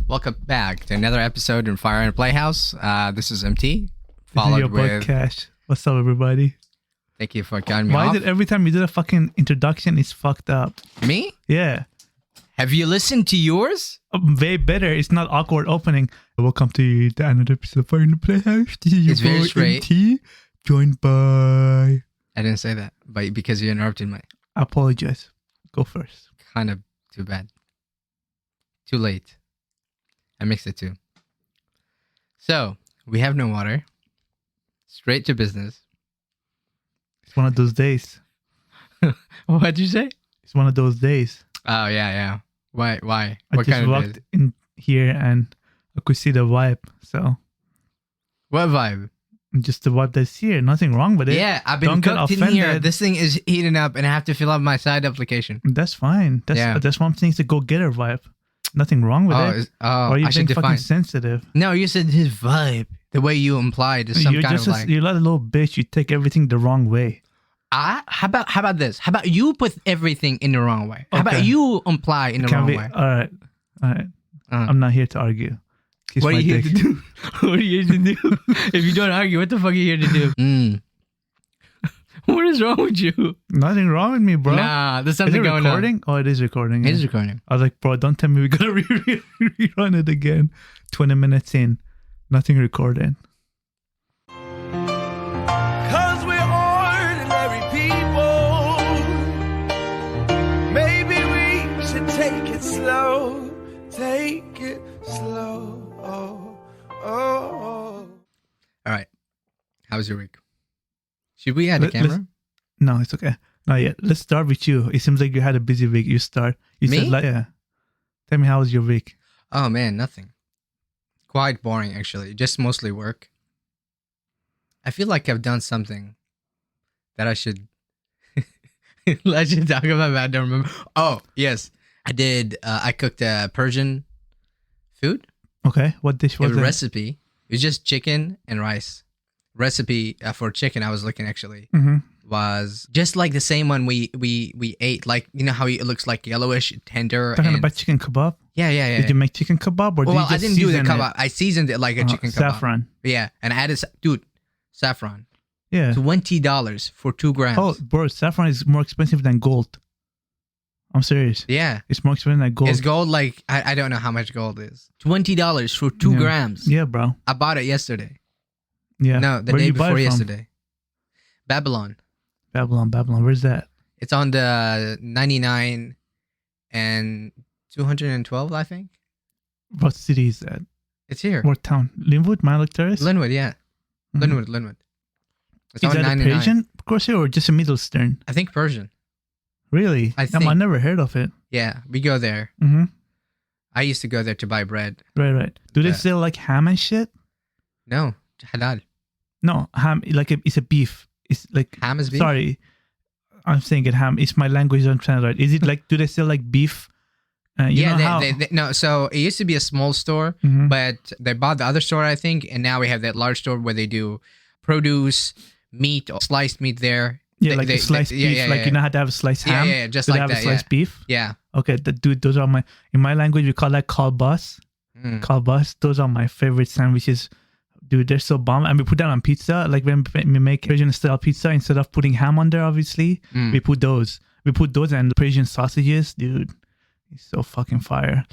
Welcome back to another episode in Fire and Playhouse. This is MT, followed your with podcast. What's up, everybody? Thank you for cutting me Why off. is it every time you do the fucking introduction, it's fucked up? Me? Yeah. Have you listened to yours? Way better. It's not awkward opening. Welcome to the another episode of Fire in the Playhouse. This is It's very your boy straight. MT, joined by... I didn't say that, but because you interrupted me. I apologize. Go first. Kind of too bad. Too late. I mixed it too. So, we have no water. Straight to business. It's one of those days. What'd you say? It's one of those days. Oh, yeah. Why? I What just kind of walked days? in here and I could see the vibe. So, What vibe? just the vibe that's here. Nothing wrong with it. Yeah, I've been Don't get cooked in here. offended. This thing is heating up and I have to fill up my side application. That's fine. That's one thing. It's a go-getter vibe. Nothing wrong with it. Or are you I should being fucking define. sensitive? No, you said his vibe. The way you implied is some You're kind just of like. you're like a little bitch. You take everything the wrong way. How about this? How about you put everything in the wrong way? How about Okay. you imply in the wrong way? All right. I'm not here to argue. Kiss What are my you here dick. to do? What are you here to do? If you don't argue, what the fuck are you here to do? What is wrong with you? Nothing wrong with me, bro. Nah, there's Is something it going recording? Oh, it is recording. on. It yeah. is recording. I was like, bro, don't tell me we gotta rerun it again. 20 minutes in, nothing recorded. Cause we're ordinary people. Maybe we should take it slow. Take it slow. All right. How was your week? Should we add a Let- camera? No, it's okay. Not yet. Let's start with you. It seems like you had a busy week. You start. You Me? said like, yeah. Tell me, how was your week? Oh man, nothing. Quite boring actually. Just mostly work. I feel like I've done something that I should talk about, but I don't remember. Oh, yes. I did I cooked Persian food. Okay, what dish was The it? recipe. It was just chicken and rice. Recipe for chicken I was looking actually Mm-hmm. was just like the same one we ate. Like, you know how it looks like yellowish, tender. Talking and about chicken kebab? yeah. Did you make chicken kebab or did you Well, just I didn't do the season it? kebab. I seasoned it like a chicken kebab. Saffron. Yeah, and I added, saffron. Yeah. $20 for 2 grams. Oh, bro, saffron is more expensive than gold. I'm serious. Yeah. It's more expensive than gold. Is gold like, I don't know how much gold is. $20 for 2 Yeah. grams. Yeah, bro. I bought it yesterday. Yeah. No, the Where day you buy it before from? yesterday. Babylon. Babylon. Where's that? It's on the 99 and 212, I think. What city is that? It's here. What town? Linwood? Malik Terrace? Linwood, yeah. Mhm. Linwood. It's Is on that a 99. Persian grocery or just a Middlestern? I think Persian. Really? I I think. never heard of it. Yeah, we go there. Mm-hmm. I used to go there to buy bread. Right. Do they Yeah. sell like ham and shit? No, halal. No, ham. Like it's a beef. It's like Ham is beef? Sorry, I'm saying it ham. It's my language. I'm trying to write. Is it like? Do they sell like beef? You know how? No. So it used to be a small store, Mhm. but they bought the other store, I think, and now we have that large store where they do produce, meat, or sliced meat there. Yeah, like a sliced beef. Yeah, like you know how to have a sliced Yeah, ham. yeah, just Do they like have that, a sliced yeah. beef. Yeah. Okay, dude, those are in my language we call that kalbas. Mm. Kalbas. Those are my favorite sandwiches. Dude, they're so bomb. And we put that on pizza. Like when we make Persian style pizza, instead of putting ham on there, obviously, Mm. we put those. We put those and Persian sausages, dude. It's so fucking fire.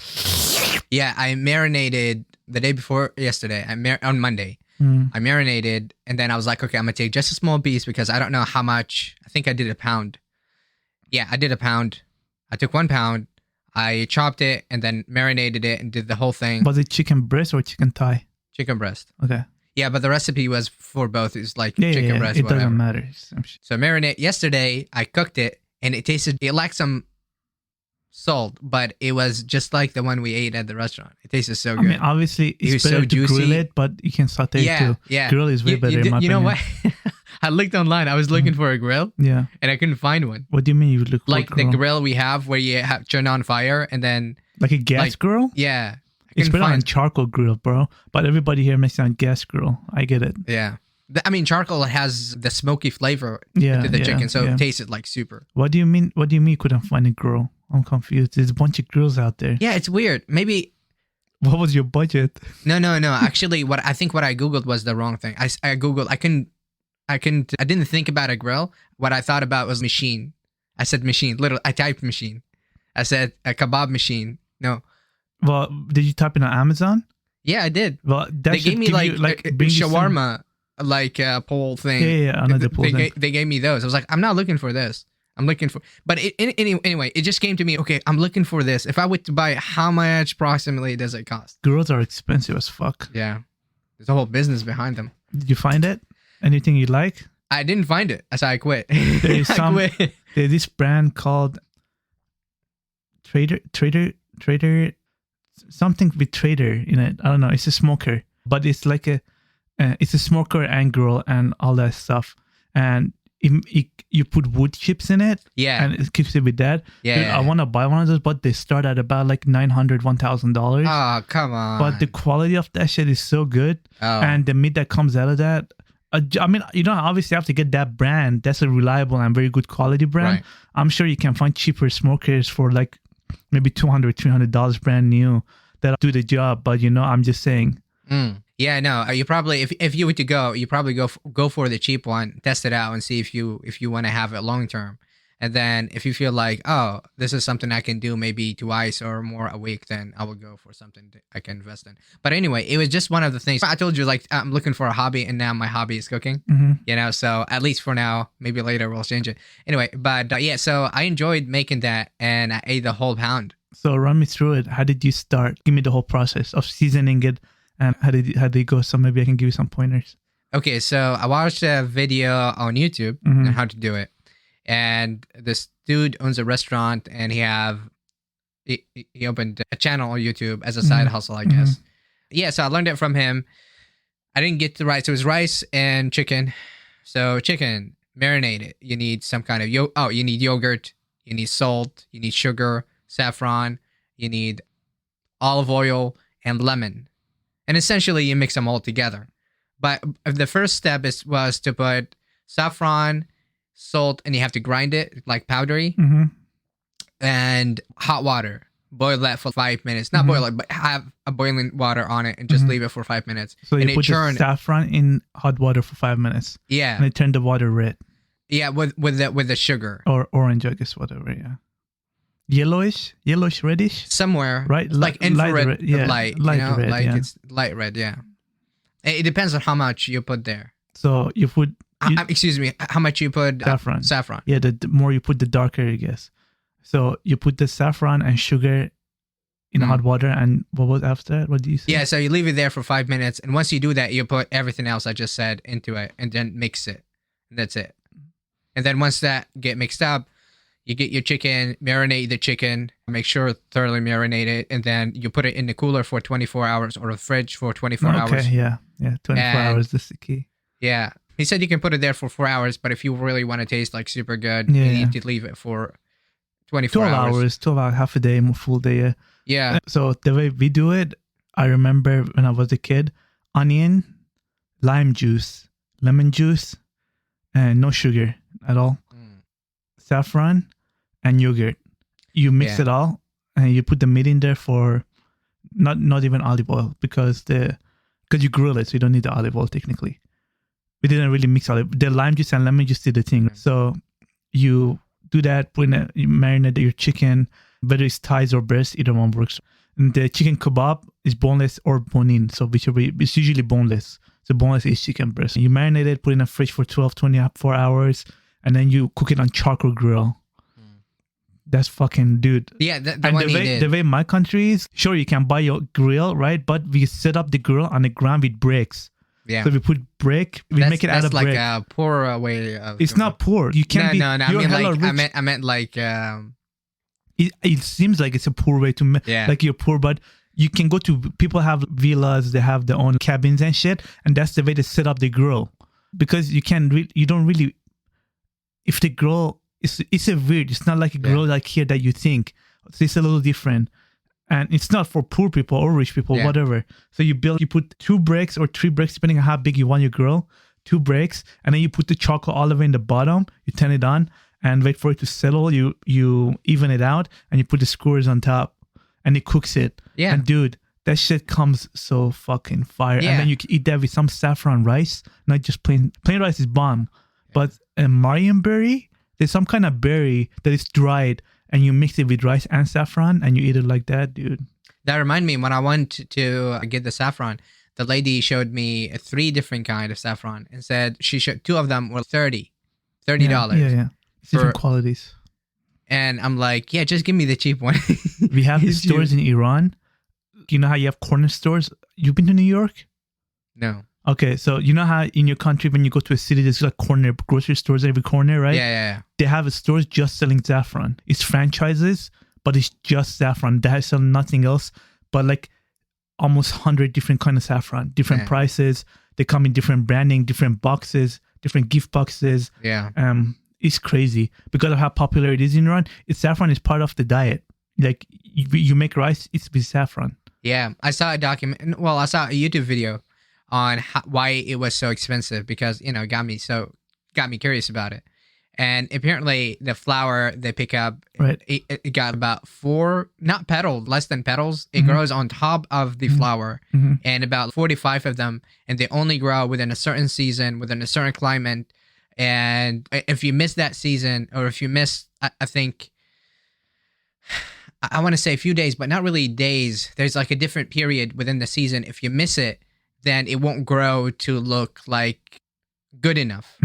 Yeah, I marinated the day before yesterday. On Monday. Mm. I marinated, and then I was like, okay, I'm gonna take just a small piece because I don't know how much. I think I did a pound. Yeah, I did a pound. I took 1 pound. I chopped it and then marinated it and did the whole thing. Was it chicken breast or chicken thigh? Chicken breast. Okay. Yeah, but the recipe was for both. It's like Yeah, chicken yeah, breast, it whatever. doesn't matter. So marinate. Yesterday, I cooked it, and it lacked some salt, but it was just like the one we ate at the restaurant. It tasted so I good. mean, obviously, It was it's better so to juicy. grill it, but you can saute it too. yeah. Grill is way better in my You know opinion. what? I looked online. I was looking for a grill, Yeah. and I couldn't find one. What do you mean you look Like for the grill? grill we have where you have turn on fire, and then Like a gas like- grill? yeah, I It's couldn't better on find. charcoal grill, bro. But everybody here makes it on gas grill. I get it. Yeah, I mean charcoal has the smoky flavor Yeah. to the yeah, chicken, so yeah. it tasted like super. What do you mean? You couldn't find a grill? I'm confused. There's a bunch of grills out there. Yeah, it's weird. Maybe What was your budget? No. Actually, what I Googled was the wrong thing. I Googled. I didn't think about a grill. What I thought about was machine. I said machine. Literally, I typed machine. I said a kebab machine. No. Well, did you type in on Amazon? Yeah, I did. Well, They gave me like bring you some- shawarma, like pole thing. Yeah, another pole thing. They gave me those. I was like, I'm not looking for this. I'm looking for. But anyway, it just came to me. Okay, I'm looking for this. If I were to buy it, how much approximately does it cost? Grills are expensive as fuck. Yeah, there's a whole business behind them. Did you find it? Anything you like? I didn't find it, so I quit. There's I quit. There's this brand called Trader, something with Trader in it. I don't know. It's a smoker, but it's like it's a smoker and grill and all that stuff. And you put wood chips in it. Yeah. And it keeps it with that. Yeah. Dude, I want to buy one of those, but they start at about like $900, $1,000. Oh, come on. But the quality of that shit is so good. Oh. And the meat that comes out of that, I mean, you don't obviously have to get that brand. That's a reliable and very good quality brand. Right. I'm sure you can find cheaper smokers for like maybe $200, $300 brand new that do the job. But I'm just saying. Yeah, no. You probably if you were to go, you probably go for the cheap one, test it out, and see if you want to have it long term. And then if you feel like, oh, this is something I can do maybe twice or more a week, then I will go for something that I can invest in. But anyway, it was just one of the things. I told you, like, I'm looking for a hobby, and now my hobby is cooking. Mm-hmm. So at least for now, maybe later we'll change it. Anyway, but yeah, so I enjoyed making that, and I ate the whole pound. So run me through it. How did you start? Give me the whole process of seasoning it, and how did it go? So maybe I can give you some pointers. Okay, so I watched a video on YouTube on how to do it. And this dude owns a restaurant, and he opened a channel on YouTube as a side hustle, I guess. Yeah, so I learned it from him. I didn't get the rice. So it was rice and chicken. So chicken, marinate it. You need some kind of you need yogurt. You need salt. You need sugar, saffron. You need olive oil and lemon. And essentially, you mix them all together. But the first step was to put saffron, salt, and you have to grind it like powdery, and hot water. Boil that for 5 minutes. Not boil it, but have a boiling water on it and just leave it for 5 minutes. So and you put the saffron in hot water for 5 minutes. Yeah. And it turned the water red. Yeah, with the sugar. Or orange, I guess, whatever, yeah. Yellowish, reddish? Somewhere. Right? Like infrared light, yeah. light. Red, like yeah. it's light red, yeah. It depends on how much you put there. So you put... excuse me, how much you put saffron? Yeah, the more you put, the darker it gets. So you put the saffron and sugar in hot water, and what was after that? What do you say? Yeah, so you leave it there for 5 minutes, and once you do that, you put everything else I just said into it, and then mix it. And that's it. And then once that get mixed up, you get your chicken, marinate the chicken, make sure thoroughly marinate it, and then you put it in the cooler for 24 hours or the fridge for 24 hours. Okay, yeah, 24 hours, that's the key. Yeah. He said you can put it there for 4 hours, but if you really want to taste like super good, you need to leave it for 24 hours. 12 hours, half a day, full day. Yeah. So the way we do it, I remember when I was a kid, onion, lime juice, lemon juice, and no sugar at all. Saffron and yogurt. You mix it all, and you put the meat in there for not even olive oil because you grill it, so you don't need the olive oil technically. We didn't really mix olive. The lime juice and lemon juice did the thing. So you do that, you marinate your chicken, whether it's thighs or breast, either one works. And the chicken kebab is boneless or bone-in, so whichever, it's usually boneless. So boneless is chicken breast. You marinate it, put it in the fridge for 24 hours, and then you cook it on charcoal grill. That's fucking, dude. Yeah, the way my country is, sure, you can buy your grill, right? But we set up the grill on the ground with bricks. Yeah. So we put brick, make it out of brick. That's like a poor way of... It's not poor. You can't No, I meant like... It seems like it's a poor way to... Like you're poor, but you can go to... People have villas, they have their own cabins and shit, and that's the way they set up the grill. Because you don't really... If the grill... It's a weird... It's not like a grill like here that you think. It's a little different. And it's not for poor people or rich people, whatever. So you put 2 bricks or 3 bricks, depending on how big you want your grill, 2 bricks, and then you put the charcoal all the way in the bottom, you turn it on, and wait for it to settle, you even it out, and you put the skewers on top, and it cooks it. Yeah. And dude, That shit comes so fucking fire. Yeah. And then you can eat that with some saffron rice, not just plain rice is bomb. But a Marionberry, there's some kind of berry that is dried and you mix it with rice and saffron and you eat it like that, dude. That reminded me, when I went to get the saffron, the lady showed me 3 different kind of saffron and said she showed 2 of them were $30. Yeah. Different qualities. And I'm like, yeah, just give me the cheap one. We have these stores in Iran. You know how you have corner stores? You've been to New York? No. Okay, so you know how in your country when you go to a city, there's like corner grocery stores every corner, right? Yeah. They have stores just selling saffron. It's franchises, but it's just saffron. They sell nothing else but like almost 100 different kind of saffron, different prices. They come in different branding, different boxes, different gift boxes. Yeah. It's crazy because of how popular it is in Iran. Saffron is part of the diet. Like you make rice, it's with saffron. Yeah, I saw a document. Well, I saw a YouTube video on why it was so expensive because got me curious about it. And apparently, the flour they pick up, right? It got about 4, not petals, less than petals. It grows on top of the flour, and about 45 of them, and they only grow within a certain season, within a certain climate. And if you miss that season, or if you miss, I think, I want to say a few days, but not really days. There's like a different period within the season. If you miss it, then it won't grow to look like good enough.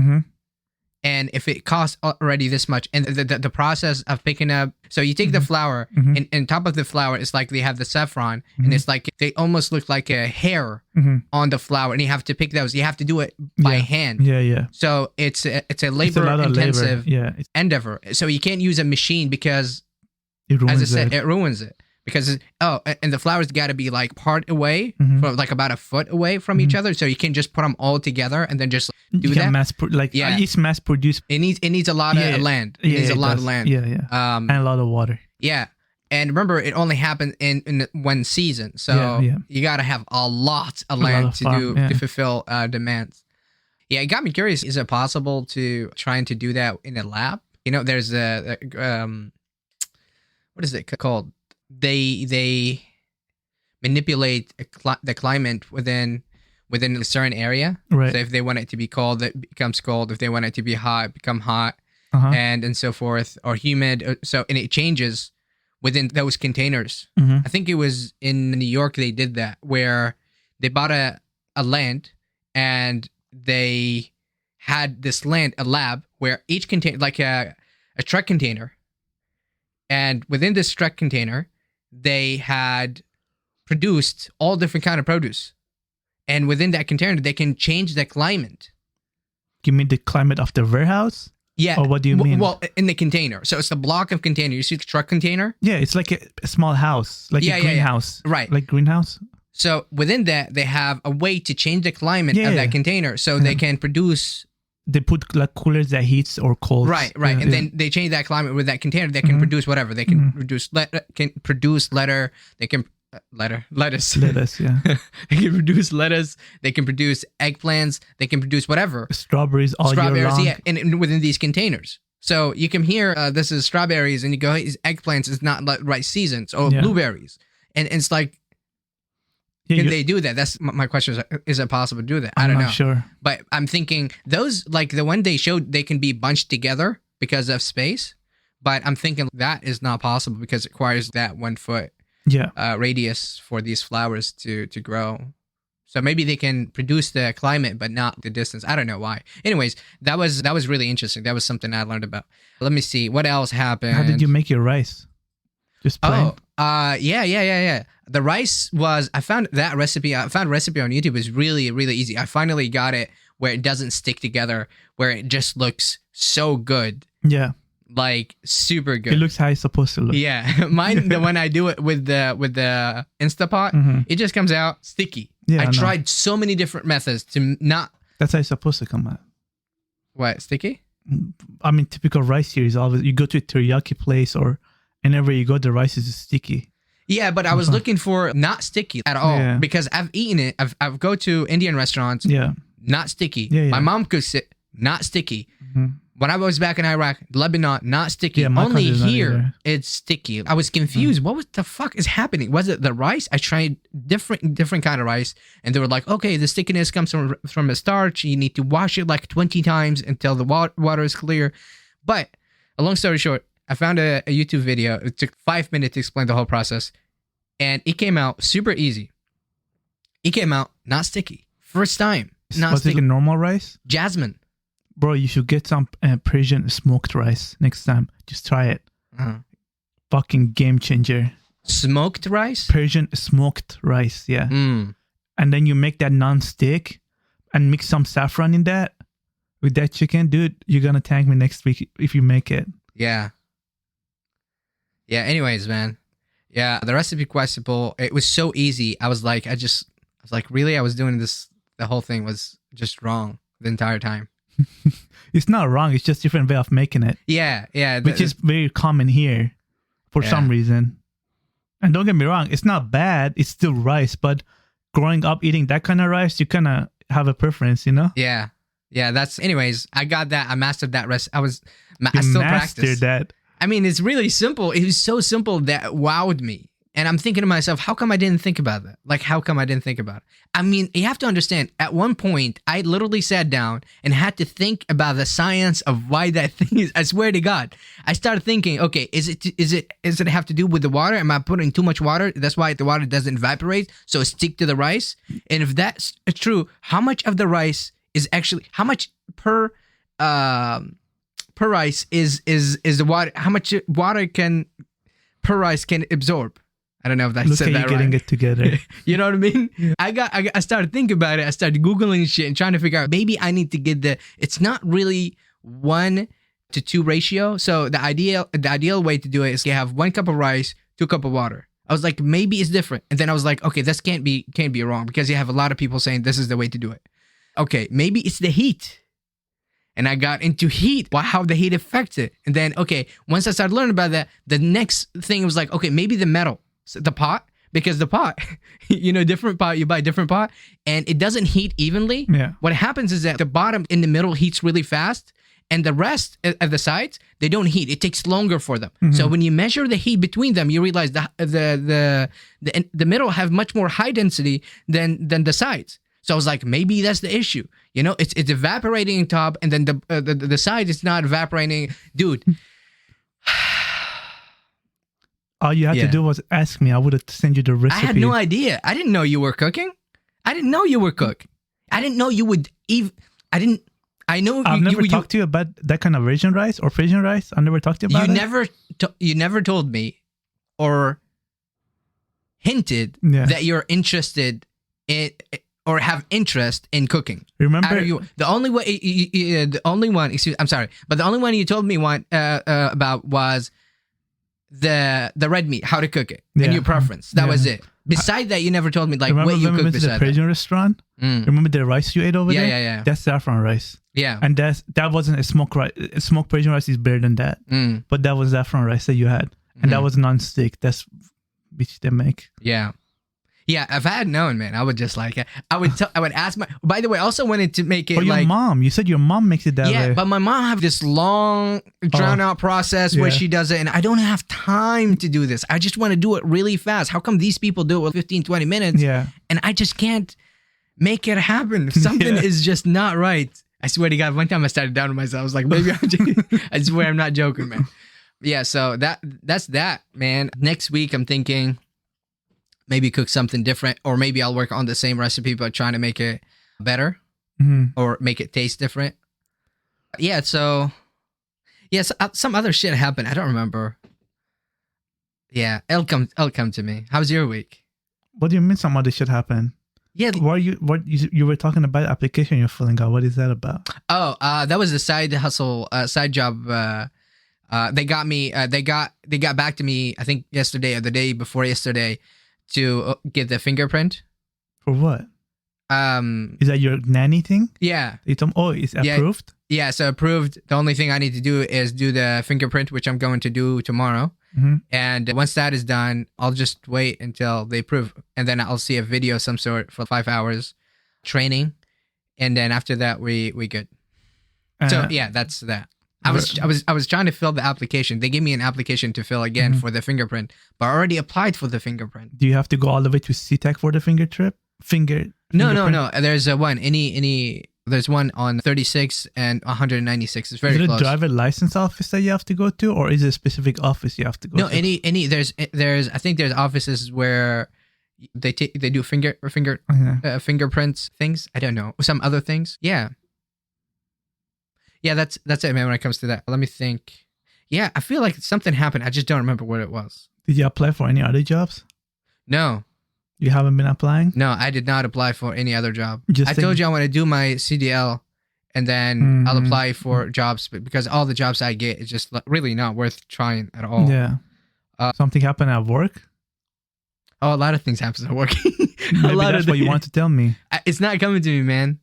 And if it costs already this much, and the process of picking up, so you take the flour, and on top of the flour, it's like they have the saffron, and it's like they almost look like a hair on the flour, and you have to pick those. You have to do it by hand. Yeah. So it's a labor-intensive endeavor. So you can't use a machine because, as I said, it ruins it. Because and the flours got to be like part away, from like about a foot away from each other, so you can just put them all together and then just do that. It's mass produced. It needs a lot of land. It needs a lot of land. Yeah. And a lot of water. Yeah, and remember, it only happened in one season, so you got to have a lot of land to fulfill demands. Yeah, it got me curious. Is it possible to trying to do that in a lab? There's a what is it called? They manipulate the climate within a certain area. Right. So if they want it to be cold, it becomes cold. If they want it to be hot, it become hot, and so forth, or humid. And it changes within those containers. I think it was in New York they did that, where they bought a land and they had this land, a lab, where each container, like a truck container, and within this truck container, they had produced all different kind of produce. And within that container, they can change the climate. You mean the climate of the warehouse? Yeah. Or what do you mean? Well, in the container. So it's a block of container. You see the truck container? Yeah, it's like a small house, like a greenhouse. Yeah. Right. Like greenhouse. So within that, they have a way to change the climate of that container, so they can produce. They put like coolers that heats or colds. Right. And then they change that climate with that container. They can produce whatever. They can produce letter. They can lettuce. Lettuce, yeah. They can produce lettuce. They can produce eggplants. They can produce whatever. Strawberries all year long. Yeah, and within these containers. So you can hear this is strawberries, and you go, hey, eggplants is not right seasons, or blueberries, and it's like. Can they do that? That's my question. Is it possible to do that? I don't know. I'm not sure. But I'm thinking those, like the one they showed, they can be bunched together because of space. But I'm thinking that is not possible because it requires that 1 foot radius for these flowers to grow. So maybe they can produce the climate, but not the distance. I don't know why. Anyways, that was really interesting. That was something I learned about. Let me see. What else happened? How did you make your rice? Just plain? Yeah. The rice was, I found a recipe on YouTube. It was really, really easy. I finally got it where it doesn't stick together, where it just looks so good. Yeah. Like super good. It looks how it's supposed to look. Yeah. Mine, when I do it with the Instapot, it just comes out sticky. Yeah, I tried so many different methods to not. That's how it's supposed to come out. What, sticky? I mean, typical rice here is always, you go to a teriyaki place or anywhere you go, the rice is sticky. Yeah, but I was looking for not sticky at all because I've eaten it. I've go to Indian restaurants. Yeah. Not sticky. Yeah. My mom cooks it. Not sticky. When I was back in Iraq, Lebanon, not sticky. Yeah, my Only country's not here, either. it's sticky. I was confused. What the fuck is happening? Was it the rice? I tried different kind of rice, and they were like, okay, the stickiness comes from a starch. You need to wash it like 20 times until the water is clear. But a long story short, I found a YouTube video. It took 5 minutes to explain the whole process, and it came out super easy. It came out not sticky. First time. Not Was it sticky. a normal rice? Jasmine. Bro, you should get some Persian smoked rice next time. Just try it. Uh-huh. Fucking game changer. Smoked rice? Persian smoked rice, yeah. Mm. And then you make that non-stick and mix some saffron in that with that chicken. Dude, you're going to thank me next week if you make it. Yeah. Yeah, anyways, man. Yeah, the recipe quite simple. It was so easy. I was like, really? I was doing this. The whole thing was just wrong the entire time. It's not wrong. It's just different way of making it, Yeah. which is very common here for some reason. And don't get me wrong, it's not bad. It's still rice, but growing up eating that kind of rice, you kind of have a preference, you know? Yeah. That's. Anyways, I got that. I mastered that recipe. I You still mastered practice. that. I mean, it's really simple. It was so simple that wowed me. And I'm thinking to myself, how come I didn't think about that? Like, how come I didn't think about it? I mean, you have to understand, at one point, I literally sat down and had to think about the science of why that thing is. I swear to God. I started thinking, okay, is it have to do with the water? Am I putting too much water? That's why the water doesn't evaporate, so it stick to the rice. And if that's true, how much of the rice is actually, how much per rice is the water? How much water per rice can absorb? I don't know if that Look said at that you right. getting it together. You know what I mean? Yeah. I started thinking about it. I started Googling shit and trying to figure out, maybe I need to get it's not really 1-to-2 ratio. So the ideal way to do it is you have 1 cup of rice, 2 cup of water. I was like, maybe it's different. And then I was like, okay, this can't be wrong, because you have a lot of people saying this is the way to do it. Okay, maybe it's the heat. And I got into heat, how the heat affects it. And then, okay, once I started learning about that, the next thing was like, okay, maybe the metal. So the pot, because the pot, different pot, you buy a different pot, and it doesn't heat evenly. Yeah. What happens is that the bottom in the middle heats really fast, and the rest of the sides, they don't heat. It takes longer for them. Mm-hmm. So when you measure the heat between them, you realize the middle have much more high density than the sides. So I was like, maybe that's the issue. It's evaporating on top, and then the side is not evaporating. Dude. All you had to do was ask me. I would have sent you the recipe. I had no idea. I didn't know you were cooking. I didn't know you were cooking. I didn't know you would even. I know. I've never talked to you about that kind of Asian rice or Persian rice. I never talked to you about it. You never told me or hinted Yeah. that you're interested in or have interest in cooking. Remember, the only way, the only one. I'm sorry, but the only one you told me about was the red meat, how to cook it, and your preference. That was it. Beside that, you never told me what you cook to the beside Persian restaurant? Remember the rice you ate over there? Yeah. That's saffron rice. Yeah. And that wasn't a smoked rice. Smoked Persian rice is better than that. But that was saffron rice that you had. And that was non-stick. That's which they make. Yeah. Yeah, if I had known, man, I would just I would ask my. By the way, I also wanted to make it your mom. You said your mom makes it that way. Yeah, but my mom have this long, drawn out process where she does it, and I don't have time to do this. I just want to do it really fast. How come these people do it with 15, 20 minutes? Yeah. And I just can't make it happen. Something is just not right. I swear to God, one time I started doubting myself. I was like, maybe I'm joking. I swear I'm not joking, man. Yeah, so that's that, man. Next week, I'm thinking maybe cook something different, or maybe I'll work on the same recipe but trying to make it better or make it taste different. Yeah, so some other shit happened. I don't remember. Yeah, it'll come to me. How's your week? What do you mean some other shit happened? Yeah. What you were talking about application you're filling out. What is that about? Oh, that was a side hustle, side job. They got me. They got back to me. I think yesterday or the day before yesterday to get the fingerprint. For what? Is that your nanny thing? Yeah. It's approved? Yeah, so approved. The only thing I need to do is do the fingerprint, which I'm going to do tomorrow. And once that is done, I'll just wait until they approve. And then I'll see a video of some sort for 5 hours training. And then after that, we good. So yeah, that's that. I was trying to fill the application. They gave me an application to fill again for the fingerprint, but I already applied for the fingerprint. Do you have to go all the way to SeaTac for the No. There's one. There's one on 36 and 196. It's very close. Is it a driver license office that you have to go to, or is it a specific office you have to go to? No, there's I think there's offices where they do fingerprints things. I don't know, some other things. Yeah, that's it, man. When it comes to that, let me think. Yeah, I feel like something happened. I just don't remember what it was. Did you apply for any other jobs? No. You haven't been applying? No, I did not apply for any other job. I told you I want to do my CDL, and then I'll apply for jobs, because all the jobs I get is just really not worth trying at all. Yeah. Something happened at work? Oh, a lot of things happen at work. Maybe that's what you want to tell me. It's not coming to me, man.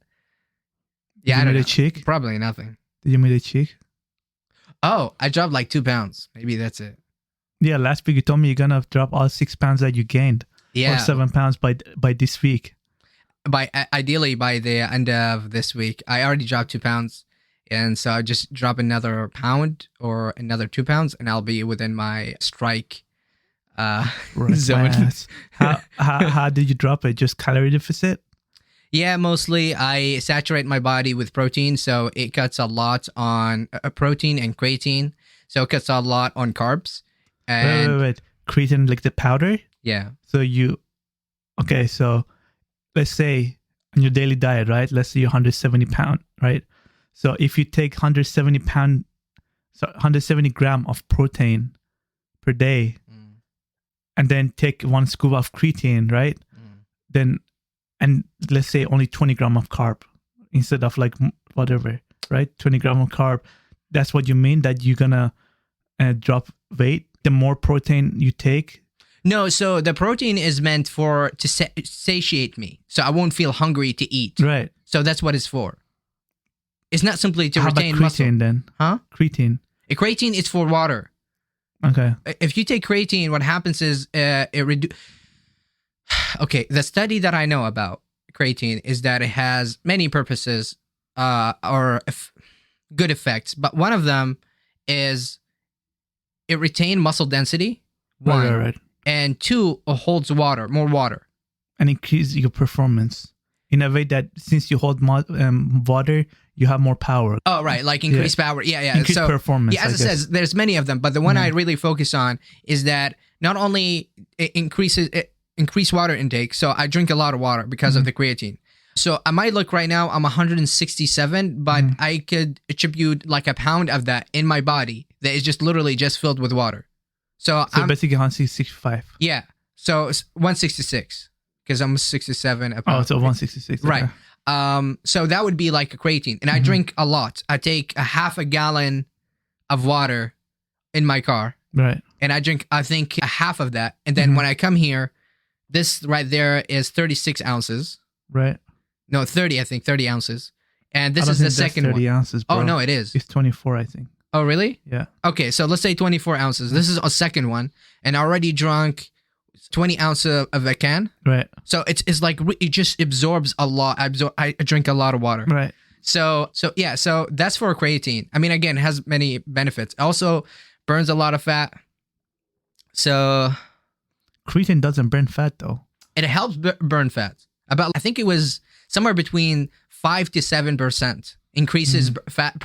Yeah, Did you meet a chick? Probably nothing. Did you meet a chick? Oh, I dropped like 2 pounds. Maybe that's it. Yeah, last week you told me you're gonna drop all 6 pounds that you gained. Yeah. Or 7 pounds by this week. Ideally by the end of this week. I already dropped 2 pounds, and so I just drop another pound or another 2 pounds, and I'll be within my strike zone. How did you drop it? Just calorie deficit? Yeah, mostly I saturate my body with protein, so it cuts a lot on protein and creatine. So it cuts a lot on carbs. And Wait. Creatine, like the powder? Yeah. So so let's say on your daily diet, right? Let's say you're 170 pound, right? So if you take 170 gram of protein per day, and then take 1 scoop of creatine, right? And let's say only 20 gram of carb instead of like whatever, right? 20 gram of carb. That's what you mean, that you're gonna drop weight? The more protein you take? No, so the protein is meant to satiate me, so I won't feel hungry to eat. Right. So that's what it's for. It's not simply to retain muscle. How about creatine then? Huh? Creatine. Creatine is for water. Okay. If you take creatine, what happens is Okay, the study that I know about creatine is that it has many purposes good effects, but one of them is it retains muscle density. One. Right. And 2, it holds more water. And increase your performance in a way that since you hold water, you have more power. Oh, right. Like increased power. Yeah. Increased performance. Yeah, as it says, there's many of them, but the one I really focus on is that not only it increase water intake, so I drink a lot of water because of the creatine. So I might look right now, I'm 167, but I could attribute like a pound of that in my body that is just literally just filled with water. So I'm basically 165. Yeah. So it's 166 because I'm 67. Oh, so 166. Right. So that would be like a creatine. And I drink a lot. I take a half a gallon of water in my car. Right. And I drink, I think, a half of that. And then when I come here, this right there is 36 ounces. Right. No, 30, I think, 30 ounces. And this is the second 30 one. ounces, bro. Oh, no, it is. It's 24, I think. Oh, really? Yeah. Okay, so let's say 24 ounces. This is a second one. And I already drunk 20 ounces of a can. Right. So it's like, it just absorbs a lot. I drink a lot of water. Right. So that's for creatine. I mean, again, it has many benefits. It also burns a lot of fat. So creatine doesn't burn fat, though. It helps burn fat. I think it was somewhere between 5 to 7% increases fat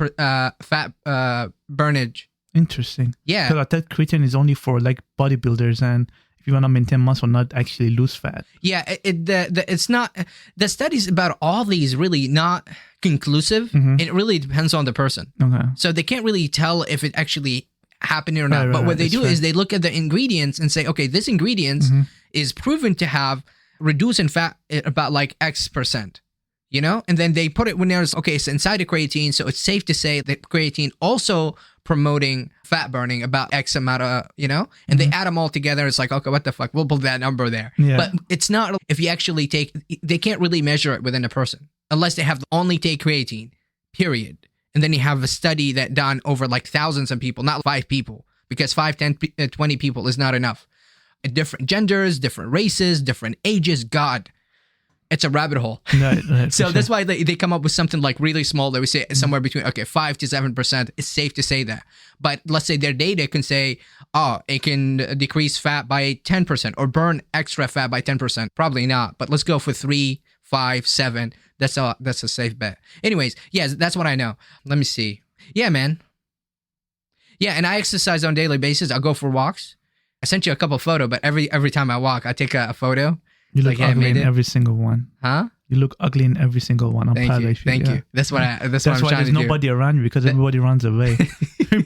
burnage. Interesting. Yeah. Because I thought creatine is only for like bodybuilders and if you want to maintain muscle, not actually lose fat. Yeah, it's not. The studies about all these really not conclusive. It really depends on the person. Okay. So they can't really tell if it actually happened or not. But what they do is they look at the ingredients and say, okay, this ingredient is proven to have reduced in fat about like X%. You know, and then they put it when there's, okay, so inside the creatine, so it's safe to say that creatine also promoting fat burning about X amount of, you know, and they add them all together. It's like, okay, what the fuck? We'll put that number there. Yeah. But it's not, if you actually they can't really measure it within a person unless they have only take creatine, period. And then you have a study that done over like thousands of people, not 5 people, because 5, 10, 20 people is not enough. Different genders, different races, different ages, God. it's a rabbit hole. Right, So that's why they come up with something like really small that we say somewhere between 5 to 7%. It's safe to say that. But let's say their data can say, oh, it can decrease fat by 10% or burn extra fat by 10%. Probably not. But let's go for 3, 5, 7. That's a safe bet. Anyways, yeah, that's what I know. Let me see. Yeah, man. Yeah, and I exercise on a daily basis. I'll go for walks. I sent you a couple photos, but every time I walk, I take a photo. You look ugly in every single one. Huh? You look ugly in every single one. I'm proud of you. Thank you. That's what I'm trying to do. That's why there's nobody around you, because everybody runs away.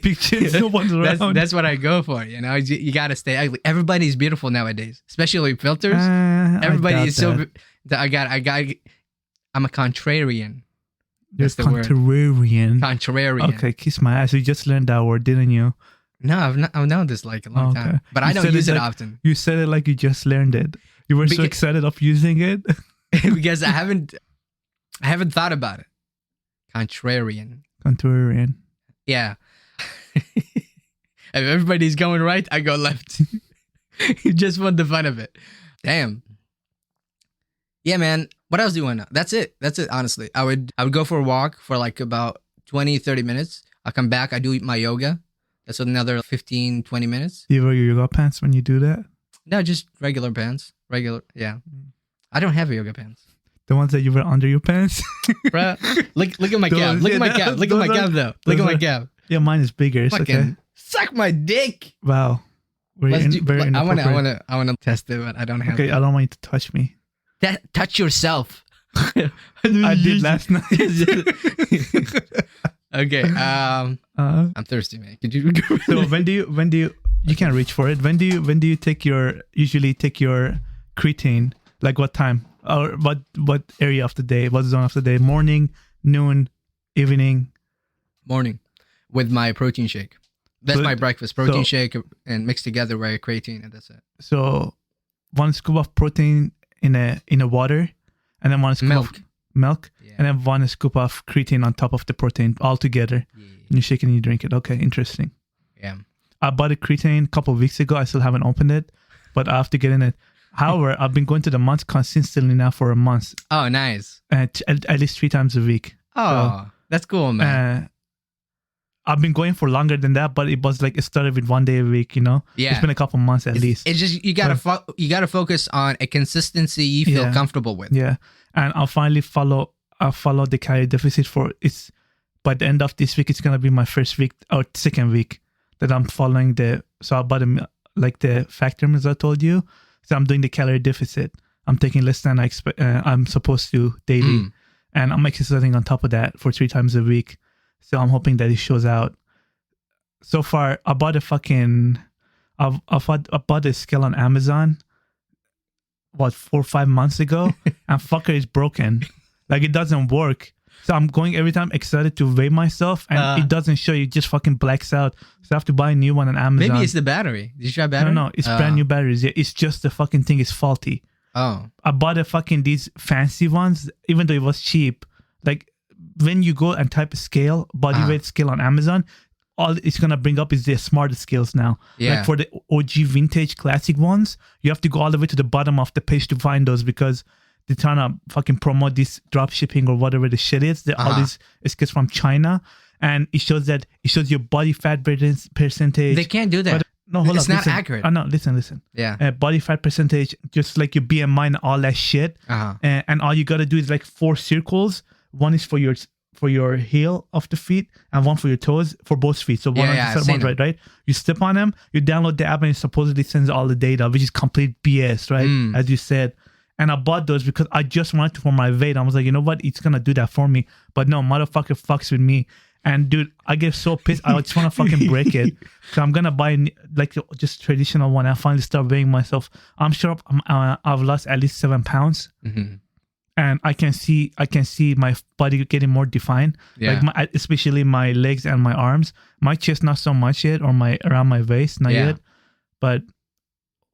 Pictures, no one's around. That's what I go for. You know, you gotta stay ugly. Everybody's beautiful nowadays, especially with filters. Everybody is so. I'm a contrarian. You're contrarian. Contrarian. Okay, kiss my ass. You just learned that word, didn't you? No, I've known this like a long time, but I don't use it often. You said it like you just learned it. You were so excited of using it because I haven't thought about it. Contrarian. Yeah. If everybody's going right, I go left. You just want the fun of it. Damn. Yeah, man. What else do you want to know? That's it. Honestly, I would go for a walk for like about 20, 30 minutes. I'll come back. I do my yoga. That's another 15, 20 minutes. Do you wear your yoga pants when you do that? No, just regular pants. Yeah. I don't have yoga pants. The ones that you wear under your pants? Bruh, look at my calf. Look at my calf. Look at my calf, though. Look at my calf. Yeah, mine is bigger. It's okay. Suck my dick. Wow. I want to test it, but I don't have. Okay, I don't want you to touch me. Touch yourself. I did last night. Okay. I'm thirsty, man. Could you? So when do you can't reach for it? When do you usually take your creatine? Like what time? Or what area of the day? What zone of the day? Morning, noon, evening? Morning, with my protein shake. That's my breakfast. Protein shake and mixed together with creatine, and that's it. So 1 scoop of protein in a water, and then 1 scoop of milk, and then 1 scoop of creatine on top of the protein all together. Yeah. And you shake it and you drink it. Okay, interesting. Yeah. I bought a creatine a couple of weeks ago. I still haven't opened it, but I have to get in it. However, I've been going to the month consistently now for a month. Oh, nice. At least 3 times a week. Oh, so, that's cool, man. I've been going for longer than that, but it was like it started with 1 day a week, you know? Yeah. It's been a couple months at least. It's just, you gotta focus on a consistency you feel comfortable with. Yeah. And I'll finally follow the calorie deficit by the end of this week. It's going to be my first week or second week that I'm following so I bought the factor meals I told you. So I'm doing the calorie deficit. I'm taking less than I'm supposed to daily. And I'm exercising on top of that for 3 times a week. So I'm hoping that it shows out. So far, I bought a scale on Amazon, 4 or 5 months ago, and fucker is broken. Like it doesn't work. So I'm going every time excited to weigh myself, and it doesn't show. You just fucking blacks out. So I have to buy a new one on Amazon. Maybe it's the battery. Did you try battery? No, it's brand new batteries. Yeah, it's just the fucking thing is faulty. Oh. I bought these fancy ones, even though it was cheap. Like when you go and type a scale, body weight scale on Amazon, all it's gonna bring up is the smarter scales now. Yeah. Like for the OG vintage classic ones, you have to go all the way to the bottom of the page to find those because they're trying to fucking promote this drop shipping or whatever the shit is. All these scales from China, and it shows your body fat percentage. They can't do that. No, hold on. It's not accurate. Oh, no, listen. Yeah. Body fat percentage, just like your BMI and all that shit. And all you gotta do is like 4 circles. One is for your heel of the feet and one for your toes for both feet. So one on the side, right? You step on them, you download the app, and it supposedly sends all the data, which is complete BS, right? As you said. And I bought those because I just wanted to for my weight. I was like, you know what? It's gonna do that for me. But no, motherfucker fucks with me. And dude, I get so pissed. I just want to fucking break it. So I'm gonna buy like just traditional one. I finally start weighing myself. I'm sure I've lost at least 7 pounds, and I can see my body getting more defined. Yeah. Like especially my legs and my arms. My chest not so much yet, or around my waist not yet. But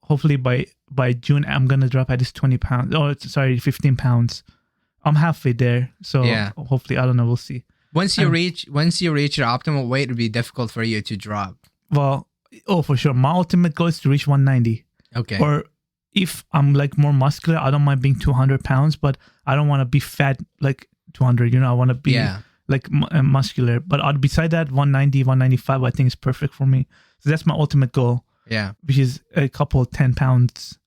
hopefully by June I'm gonna drop at least 20 pounds. Oh, 15 pounds. I'm halfway there. So hopefully, I don't know. We'll see. Once you reach your optimal weight, it'll be difficult for you to drop. Well, for sure. My ultimate goal is to reach 190. Okay. Or if I'm like more muscular, I don't mind being 200 pounds, but I don't want to be fat like 200. I want to be like muscular. But beside that, 190, 195, I think is perfect for me. So that's my ultimate goal. Yeah. Which is a couple 10 pounds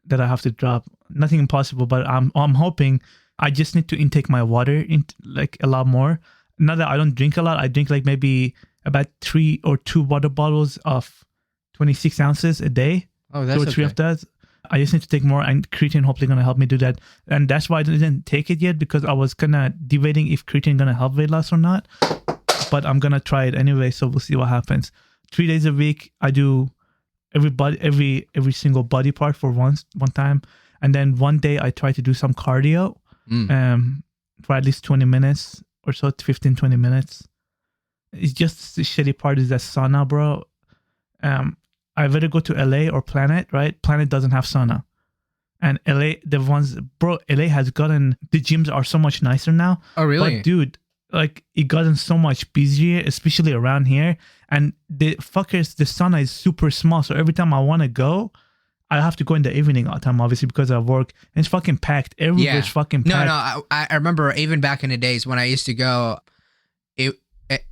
that I have to drop. Nothing impossible, but I'm hoping. I just need to intake my water in like a lot more. Not that I don't drink a lot. I drink like maybe about 3 or 2 water bottles of 26 ounces a day. Oh, that's 2 or 3 of that. I just need to take more, and creatine hopefully going to help me do that. And that's why I didn't take it yet, because I was kind of debating if creatine going to help weight loss or not. But I'm going to try it anyway, so we'll see what happens. 3 days a week, I do every single body part for one time. And then one day I try to do some cardio for at least 20 minutes or so, 15, 20 minutes. It's just the shitty part is that sauna, bro. I better go to LA or Planet, right? Planet doesn't have sauna. And LA, LA has gotten, the gyms are so much nicer now. Oh, really? But dude, like it gotten so much busier, especially around here. And the sauna is super small. So every time I want to go, I have to go in the evening all the time, obviously, because I work. And it's fucking packed. Everywhere's fucking packed. No, I remember even back in the days when I used to go,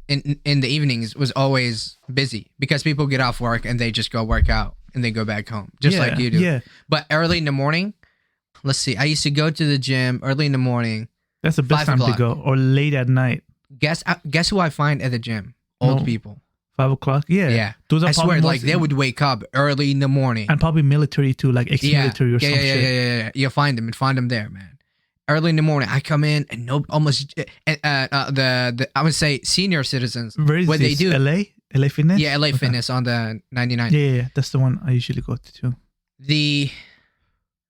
in the evenings was always busy because people get off work and they just go work out and then go back home, just like you do. Yeah. But early in the morning, let's see, I used to go to the gym early in the morning. That's the best time to go, or late at night. Guess who I find at the gym? Old people. 5 o'clock? Yeah. Those are I swear, like they would wake up early in the morning. And probably military too, like ex-military or some shit. Yeah. You'll find them there, man. Early in the morning, I come in and I would say senior citizens. Where is this? They do LA Fitness? Yeah, LA Fitness on the 99. Yeah, that's the one I usually go to too. They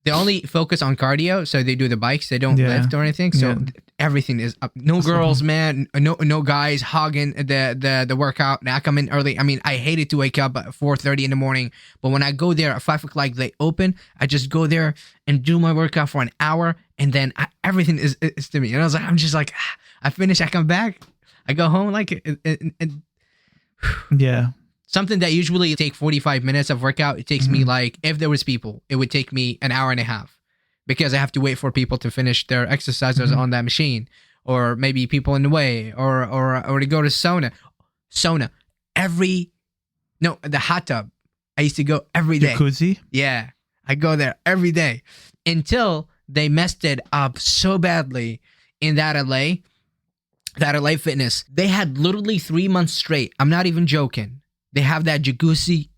only focus on cardio, so they do the bikes. They don't lift or anything. So everything is up. No girls, man. No guys hogging the workout. And I come in early. I mean, I hated to wake up at 4:30 in the morning, but when I go there at 5 o'clock, they open. I just go there and do my workout for an hour, and then everything is to me. And I'm just like, I finish. I come back. I go home yeah. Something that usually take 45 minutes of workout, it takes me like, if there was people, it would take me an hour and a half because I have to wait for people to finish their exercises on that machine, or maybe people in the way, or to go to sauna. The hot tub. I used to go every day. Jacuzzi? Yeah, I go there every day until they messed it up so badly in that LA Fitness. They had literally 3 months straight. I'm not even joking. They have that jacuzzi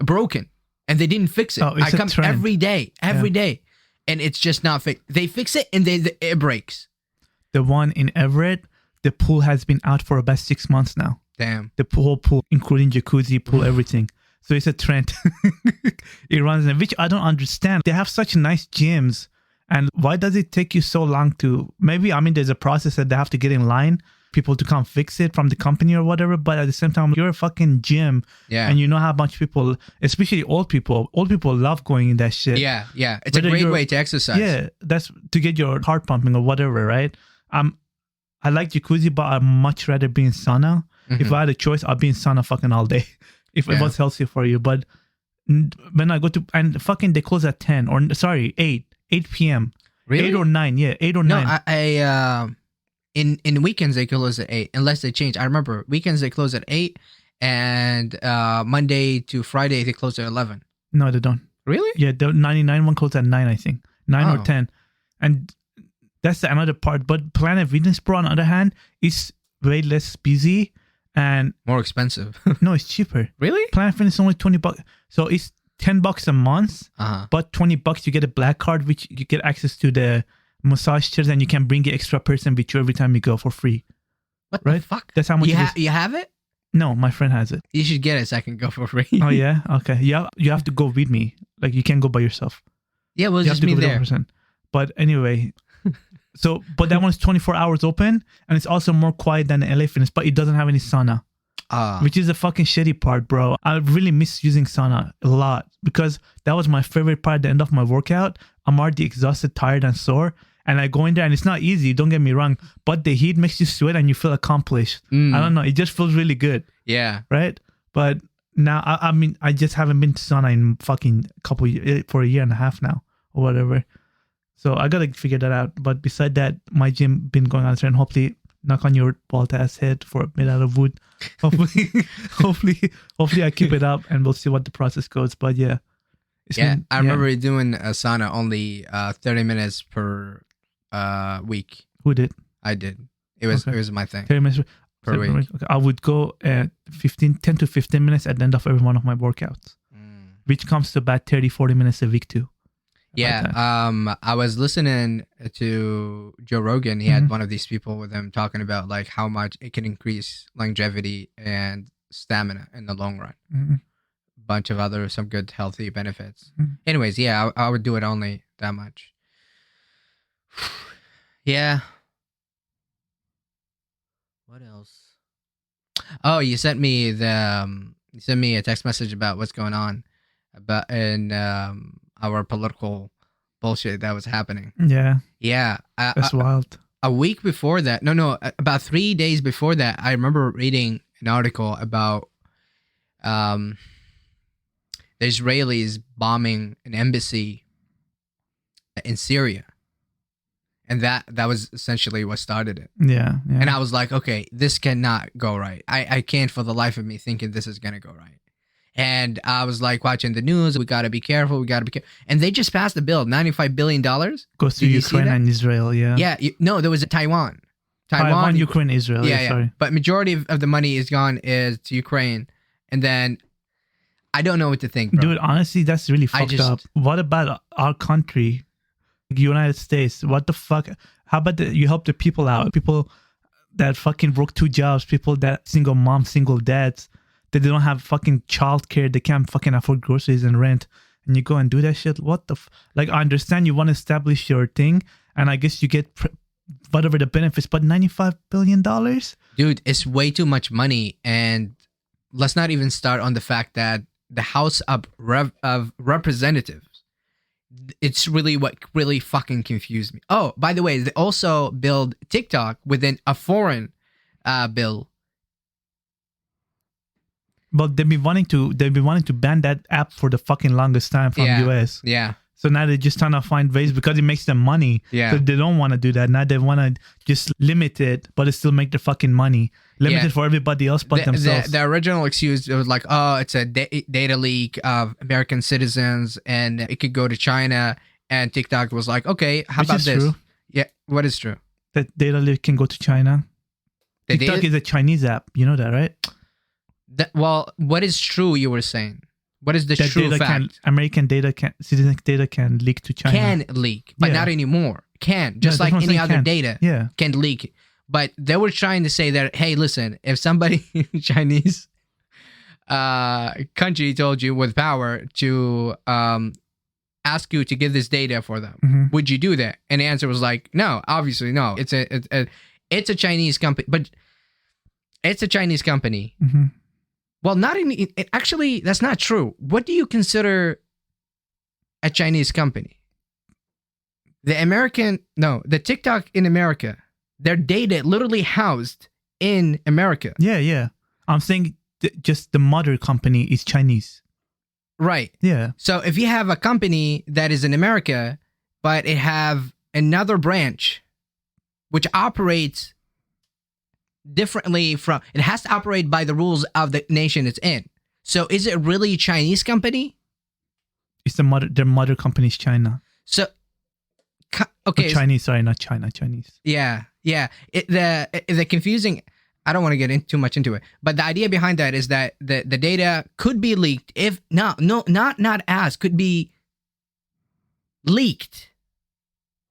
broken, and they didn't fix it. I come every day, and it's just not fixed. They fix it, and it breaks. The one in Everett, the pool has been out for about 6 months now. Damn. The whole pool, including jacuzzi, pool, everything. So it's a trend. It runs, which I don't understand. They have such nice gyms, and why does it take you so long to? Maybe there's a process that they have to get in line. People to come fix it from the company or whatever, but at the same time, you're a fucking gym, and you know how much people, especially old people love going in that shit. Yeah, it's a great way to exercise. Yeah, that's to get your heart pumping or whatever, right? I like jacuzzi, but I'd much rather be in sauna. If I had a choice, I'd be in sauna fucking all day, if it was healthy for you. But when I go to, and fucking they close at 8 p.m. Really? 8 or 9, 8 or 9. No, I In weekends they close at 8 unless they change. I remember weekends they close at 8, and Monday to Friday they close at 11. No, they don't. Really? Yeah, the 99 one closes at 9, I think. 9 or 10. And that's another part. But Planet Fitness Pro, on the other hand, is way less busy and more expensive. No, it's cheaper. Really? Planet Fitness is only $20. So it's $10 a month, but $20 you get a black card, which you get access to the massage chairs, and you can bring the extra person with you every time you go for free. What the fuck? That's how much you have it? No, my friend has it. You should get it so I can go for free. Oh yeah? Okay. Yeah, you have to go with me. Like you can't go by yourself. Yeah, well, just me there. But anyway, but that one's 24 hours open, and it's also more quiet than the LA Fitness, but it doesn't have any sauna. Which is the fucking shitty part, bro. I really miss using sauna a lot because that was my favorite part at the end of my workout. I'm already exhausted, tired, and sore. And I go in there, and it's not easy, don't get me wrong, but the heat makes you sweat and you feel accomplished. I don't know, it just feels really good. Yeah. Right? But Now, I mean, I just haven't been to sauna in fucking for a year and a half now or whatever. So I gotta figure that out. But beside that, my gym been going on and hopefully, knock on your bald ass head made out of wood. Hopefully I keep it up and we'll see what the process goes. But yeah. I remember doing a sauna only 30 minutes per week. Who did? I did. It was my thing. 30 minutes per week. Okay. I would go at 10 to 15 minutes at the end of every one of my workouts, which comes to about 30, 40 minutes a week too. Yeah. I was listening to Joe Rogan. He had one of these people with him talking about like how much it can increase longevity and stamina in the long run. Bunch of some good healthy benefits. Anyways, yeah, I would do it only that much. Yeah. What else? Oh, you sent me a text message about what's going on about in our political bullshit that was happening. Yeah. That's wild. A week before that, about 3 days before that, I remember reading an article about the Israelis bombing an embassy in Syria. And that was essentially what started it. Yeah. And I was like, okay, this cannot go right. I can't for the life of me thinking this is going to go right. And I was like watching the news. We got to be careful. And they just passed a bill, $95 billion. Goes to Ukraine and Israel, yeah. Yeah. There was a Taiwan, Ukraine, Israel. Yeah. Sorry. But majority of the money is to Ukraine. And then I don't know what to think, bro. Dude, honestly, that's really fucked up. What about our country? United States, what the fuck? How about you help the people out? People that fucking work 2 jobs, people that single moms, single dads, that they don't have fucking childcare, they can't fucking afford groceries and rent, and you go and do that shit. What the like? I understand you want to establish your thing, and I guess you get whatever the benefits, but $95 billion, dude, it's way too much money. And let's not even start on the fact that the House of Representatives. It's really what really fucking confused me. Oh, by the way, they also build TikTok within a foreign bill. But they've been wanting to ban that app for the fucking longest time from US. Yeah. So now they're just trying to find ways because it makes them money. Yeah. So they don't want to do that. Now they want to just limit it, but it still make the fucking money. Limit it for everybody else but themselves. The original excuse was like, oh, it's a data leak of American citizens and it could go to China. And TikTok was like, okay, how about this? True. Yeah, what is true? That data leak can go to China. TikTok is a Chinese app. You know that, right? Well, what is true you were saying? What is the true fact? American citizen data can leak to China. Can leak, but not anymore. Just like any other data can leak. But they were trying to say that, hey, listen, if somebody in Chinese country told you with power to ask you to give this data for them, would you do that? And the answer was like, no, obviously no. It's a Chinese company, but it's a Chinese company. Well, actually, that's not true. What do you consider a Chinese company? The TikTok in America, their data literally housed in America. Yeah. I'm saying just the mother company is Chinese. Right. Yeah. So if you have a company that is in America, but it have another branch which operates differently it has to operate by the rules of the nation it's in. So is it really a Chinese company? It's their mother company is China. So, okay. Chinese, sorry, not China, Chinese. Yeah. The confusing, I don't want to get too much into it, but the idea behind that is that the data could be leaked could be leaked.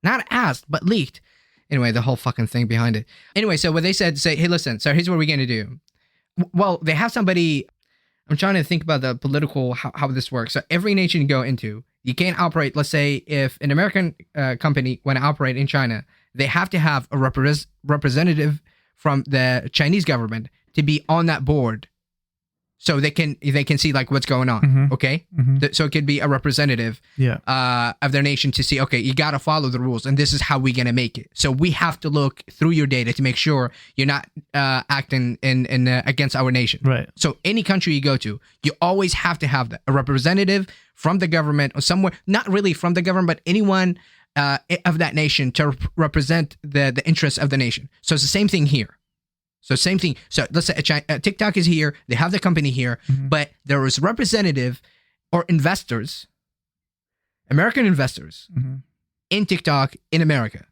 Not asked, but leaked. Anyway, the whole fucking thing behind it. Anyway, so what they said, say, hey, listen, so here's what we're going to do. Well, they have somebody, I'm trying to think about the political, how this works. So every nation you go into, you can't operate, let's say, if an American company want to operate in China, they have to have a representative from the Chinese government to be on that board. so they can see like what's going on. Okay, so it could be a representative of their nation to see. Okay, you gotta follow the rules, and this is how we're gonna make it. So we have to look through your data to make sure you're not acting in against our nation. Right. So any country you go to, you always have to have that, a representative from the government or somewhere, not really from the government, but anyone of that nation to represent the interests of the nation. So it's the same thing here. So same thing. So let's say TikTok is here. They have the company here, but there is representative or investors, American investors in TikTok in America.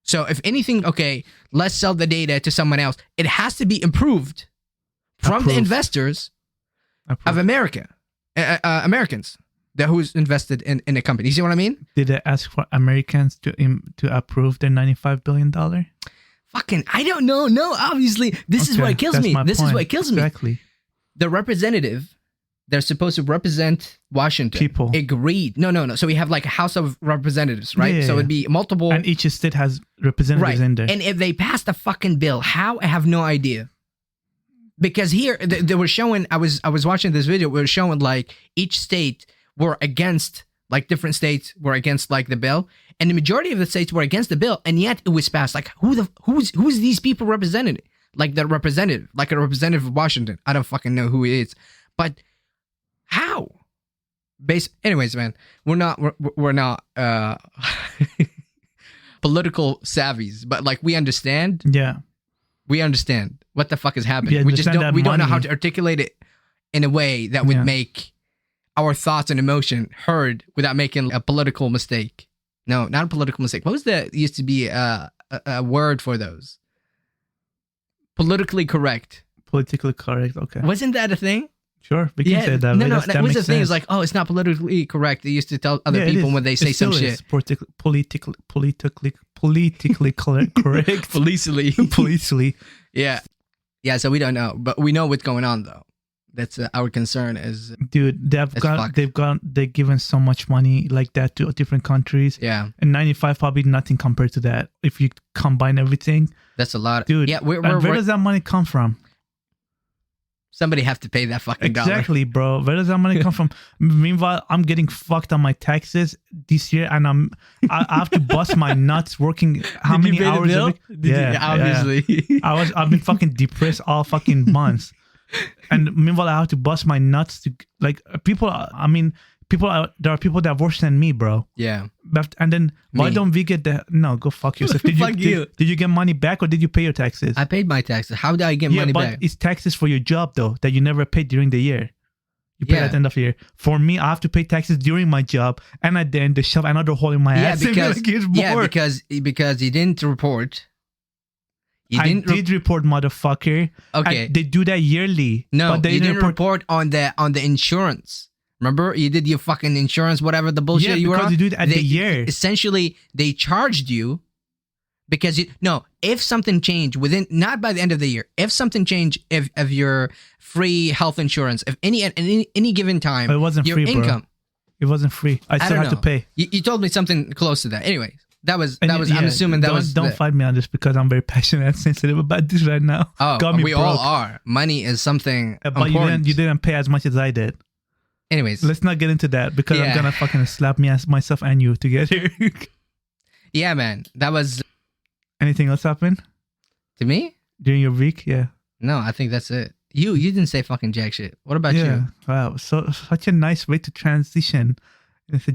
So if anything, okay, let's sell the data to someone else. It has to be improved from the investors of America, Americans that who's invested in a company. You see what I mean? Did they ask for Americans to approve their $95 billion? Fucking, I don't know. No, obviously, this is what kills me. This is what kills me. Exactly. The representative, they're supposed to represent Washington. People. Agreed. No. So we have like a House of Representatives, right? So it'd be multiple. And each state has representatives in there. And if they pass the fucking bill, how? I have no idea. Because here, they were showing, I was watching this video, we were showing like each state were against, like different states were against like the bill. And the majority of the states were against the bill, and yet it was passed. Like, who's these people represented? Like the representative, like a representative of Washington. I don't fucking know who he is, but how? Anyways, man, we're not political savvies, but like we understand. Yeah, we understand what the fuck is happening. Yeah, we just don't. We don't know how to articulate it in a way that would make our thoughts and emotion heard without making a political mistake. No, not a political mistake. What was used to be a word for those? Politically correct. Politically correct, okay. Wasn't that a thing? Sure, we can say that. No, that was the thing. It's like, oh, it's not politically correct. They used to tell other people when they say some shit. Politically correct. Policely. Yeah, so we don't know. But we know what's going on, though. That's our concern is, dude, they've given so much money like that to different countries. Yeah. And 95 probably nothing compared to that. If you combine everything. That's a lot. Dude, yeah, where does that money come from? Somebody have to pay that fucking dollar. Exactly, bro. Where does that money come from? Meanwhile, I'm getting fucked on my taxes this year, and I have to bust my nuts working how many hours a week? Yeah, obviously. I've been fucking depressed all fucking months. And meanwhile, I have to bust my nuts to like people. I mean, there are people that are worse than me, bro. Yeah. And then why don't we get go fuck yourself. Did you get money back or did you pay your taxes? I paid my taxes. How did I get money back? Yeah, but it's taxes for your job though that you never paid during the year. You pay at the end of the year. For me, I have to pay taxes during my job, and at the end they shove another hole in my ass. Because you didn't report. I did report, motherfucker. Okay. They do that yearly. No, but you didn't report on the insurance. Remember? You did your fucking insurance, whatever the bullshit you were on. Yeah, because you do it at the year. Essentially, they charged you because if something changed not by the end of the year, if something changed of your free health insurance, if any given time, it wasn't your free, income. Bro. It wasn't free. I still had to pay. You told me something close to that. Anyways. That was. I'm assuming that was. Don't fight me on this because I'm very passionate and sensitive about this right now. Oh, we all are. Money is something but important. you didn't pay as much as I did. Anyways, let's not get into that because I'm gonna fucking slap myself and you together. Yeah, man. That was. Anything else happen? To me? During your week? Yeah. No, I think that's it. You didn't say fucking jack shit. What about you? Wow. So such a nice way to transition.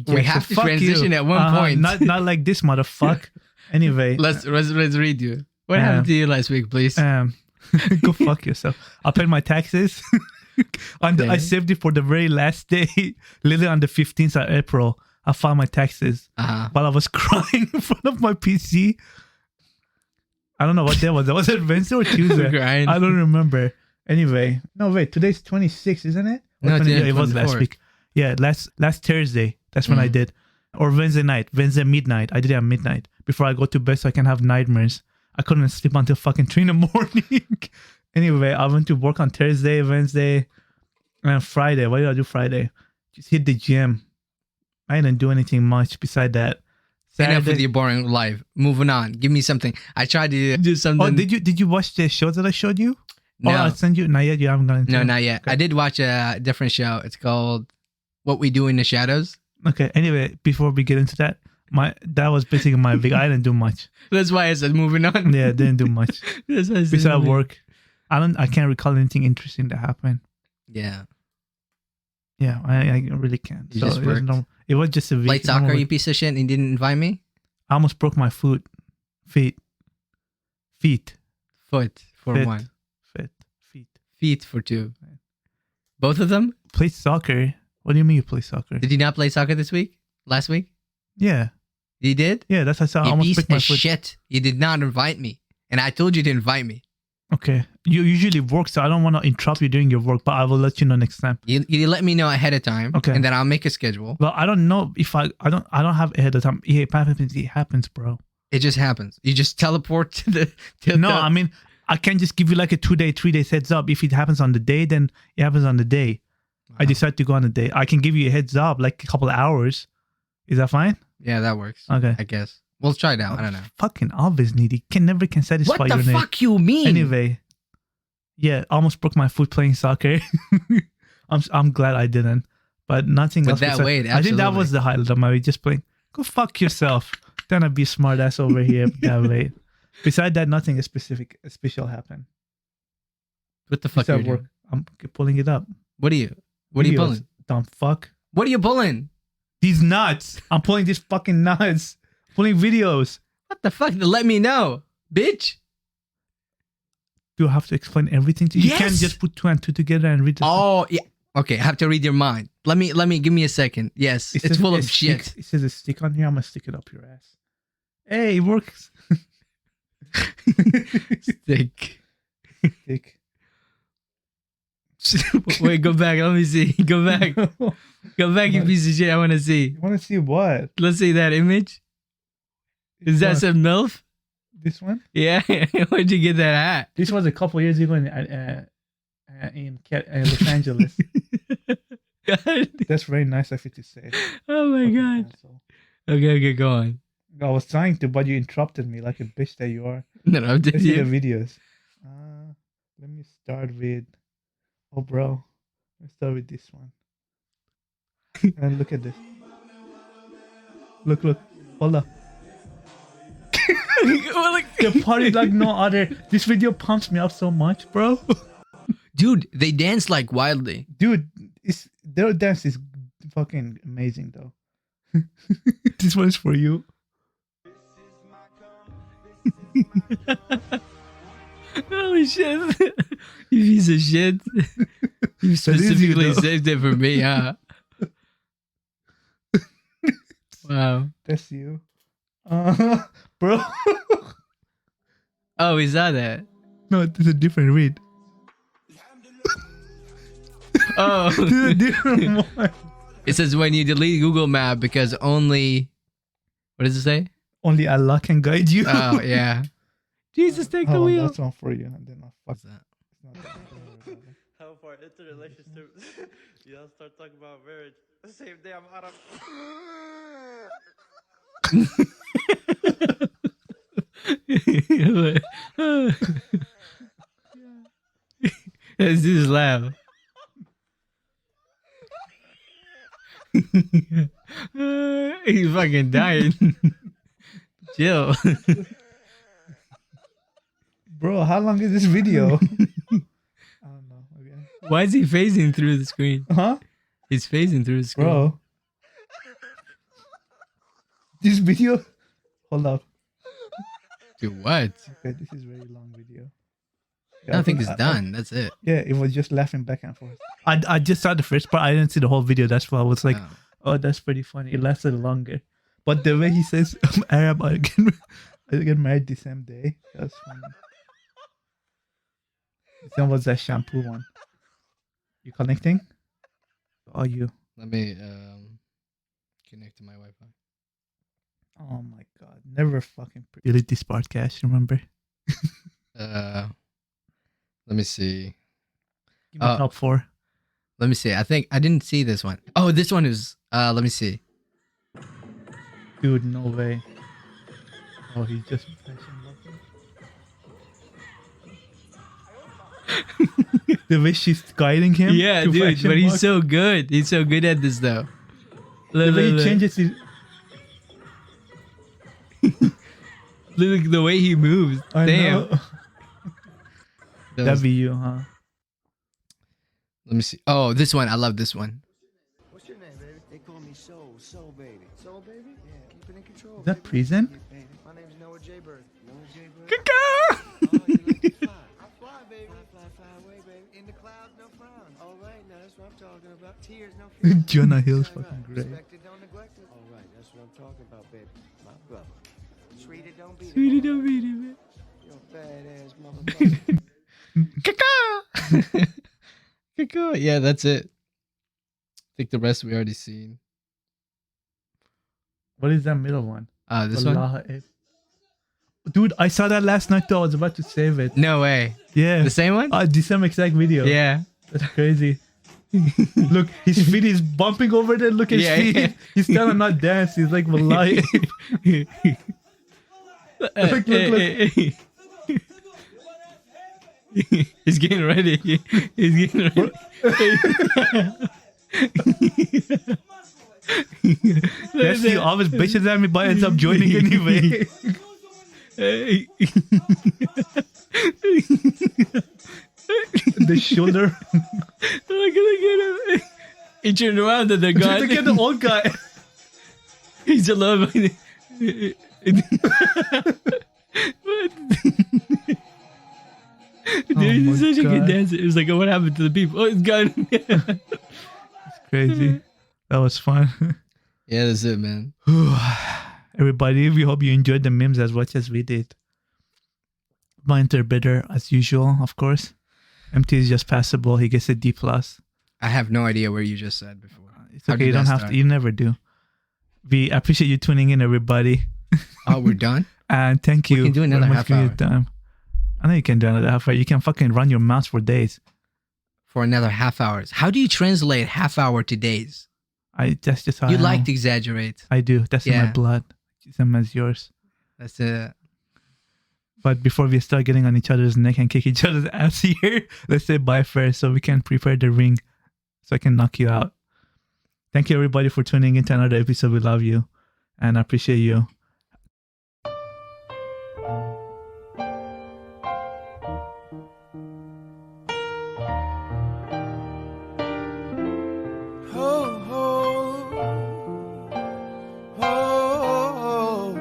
We have to transition at one point. Not like this, motherfucker. Anyway, let's read you. What happened to you last week, please? Go fuck yourself. I paid my taxes. I saved it for the very last day. Literally on the 15th of April, I filed my taxes. While I was crying in front of my PC. I don't know what day was. Was it Wednesday or Tuesday? I don't remember. Anyway, no wait. Today's 26th, isn't it? No, it was last week. Yeah, last Thursday. That's when I did. Or Wednesday midnight. I did it at midnight before I go to bed so I can have nightmares. I couldn't sleep until fucking 3 a.m. Anyway, I went to work on Thursday, Wednesday, and Friday. What did I do Friday? Just hit the gym. I didn't do anything much beside that. Saturday, enough with your boring life. Moving on. Give me something. I tried to do something. Oh, did you watch the shows that I showed you? No, I'll send you. Not yet. You haven't gone into no, it? not yet. Okay. I did watch a different show. It's called What We Do in the Shadows. Okay. Anyway, before we get into that, that was basically my big. I didn't do much. That's why I said moving on. Yeah, didn't do much. That's why I said Besides moving- work, I can't recall anything interesting that happened. Yeah. Yeah, I really can't. You just it was worked. it was just a week. Played soccer, normal you week. piece of shit, and you didn't invite me? I almost broke my feet. Foot for Fit. one. Feet. Feet for two. Both of them? Play soccer. What do you mean you play soccer? Did you not play soccer this week? Last week? Yeah. You did? Yeah, that's how I said I You almost piece broke my of foot. shit. You did not invite me. And I told you to invite me. Okay. You usually work, so I don't want to interrupt you during your work, but I will let you know next time. You let me know ahead of time. Okay. And then I'll make a schedule. Well, I don't know if I don't have ahead of time. Yeah, it happens, bro. It just happens. You just teleport to the No, I mean, I can't just give you like a 2-day, 3-day heads up. If it happens on the day, then it happens on the day. I decide to go on the day. I can give you a heads up, like a couple of hours. Is that fine? Yeah, that works. Okay. I guess. We'll try it out. I don't know. Fucking obvious, needy. Never can satisfy What your the need. fuck you mean? Anyway, yeah, almost broke my foot playing soccer. I'm glad I didn't, but nothing With else. that besides- weight, I think that absolutely. was the highlight of my week. Just playing. Go fuck yourself. Then I'd be smart ass over here that way. Besides that, nothing special happened. What the fuck are you Besides work, doing? I'm pulling it up. What are you Videos, pulling? Dumb fuck. What are you pulling? These nuts. I'm pulling these fucking nuts. Pulling videos. What the fuck? Let me know, bitch. Do I have to explain everything to you? You can't Yes. just put 2 and 2 together and read the Oh yeah. Okay, I have to read your mind. Let me give me a second. Yes, It it's says full a of stick- shit. It says a stick on here. I'm gonna stick it up your ass. Hey, it works. Stick. Stick. Wait, go back. Let me see. Go back. Go back, you piece of shit. I want to see. You want to see what? Let's see that image. Is that What? some MILF? This one? Yeah. Where'd you get that at? This was a couple years ago in Los Angeles. God. That's very nice of you to say. Oh my Fucking god. asshole. Okay, go on. I was trying to, but you interrupted me like a bitch that you are. No, did Let's see the you? videos. Let me start with. Oh, bro. Let's start with this one. And look at this. Look. Hold up. The party like no other. This video pumps me up so much, bro. Dude, they dance like wildly. Dude, their dance is fucking amazing, though. This one is for you. Holy shit. You piece of shit. You specifically though. saved it for me, huh? Wow. That's you. Bro. Oh, we saw that. No, this is a different read. Oh. This is a different one. It says when you delete Google Map because only... What does it say? Only Allah can guide you. Oh, yeah. Jesus, take the Oh, wheel. that's one for you. And then I'll fuck What's that? it's not that. How far into relationship y'all start talking about marriage? The same day I'm out of. Let's do this laugh. He's fucking dying. Chill. Bro, how long is this video? I don't know. Okay. Why is he phasing through the screen? Huh? He's phasing through the screen. Bro. This video? Hold up. Dude, what? Okay, this is very long video. I don't think it's done. That's it. Yeah, it was just laughing back and forth. I just saw the first part. I didn't see the whole video. That's why I was like, Oh. oh, that's pretty funny. It lasted longer. But the way he says, I'm Arab, I get married the same day. That's funny. This one was that shampoo one. You connecting? Or you? Let me connect to my Wi-Fi. Oh my god. Never fucking delete this podcast, remember? Let me see. Give me Oh. top 4. Let me see. I think I didn't see this one. Oh, this one is. Let me see. Dude, no way. Oh, he's just fashion looking. The way she's guiding him. Yeah, to dude, fashion but he's walk. so good. He's so good at this, though. The Look, way he look, changes his. look, the way he moves. I Damn. know. That'd be you, huh? Let me see. Oh, this one. I love this one. What's your name, baby? They call me Soul. Soul baby. Soul baby? Yeah, keep it in control. Is that prison? My name's Noah Jaybird. Noah Jaybird? Kaka! Oh, you like to fly. I fly, baby. Fly away, baby. In the clouds, no frowns. All right, now that's what I'm talking about. Tears, no fear. Jonah Hill's fucking great. Respect it, don't neglect it. All right, that's what I'm talking about, baby. My brother. Treat it, don't beat it. Sweetie, don't beat it, man. You're a badass motherfucker. Kaka! Kaka. Yeah, that's it. I think the rest we already seen. What is that middle one? This one? Allah. Dude, I saw that last night though. I was about to save it. No way. Yeah. The same one? The same exact video. Yeah. That's crazy. Look, his feet is bumping over there. Look at his Yeah, feet. yeah. He's trying to not dance. He's like, wallahi. Look. He's getting ready. He's getting ready. Yes, he always bitches at me, but ends up joining anyway. Hey. The shoulder. Look at him. He turned around and they're gone. Look at the old guy. He's alone. Dude, he's my such a good God. dancer. It was like, oh, what happened to the people? Oh, it's gone. Crazy. That was fun. Yeah, that's it, man. Everybody, we hope you enjoyed the memes as much as we did. Mine are better as usual, of course. MT is just passable. He gets a D+. I have no idea where you just said before. It's How okay. did You don't that have start? to. You never do. We appreciate you tuning in, everybody. Oh, we're done? And thank We you. can do another very much half for your hour. time. I know you can do another half hour. You can fucking run your mouse for days. For another half hours. How do you translate half hour to days? That's just how You I like am. to exaggerate. I do. That's in my Yeah. blood. Same as yours. That's it. But before we start getting on each other's neck and kick each other's ass here, let's say bye first so we can prepare the ring so I can knock you out. Thank you, everybody, for tuning in to another episode. We love you and I appreciate you. Ho, ho, ho.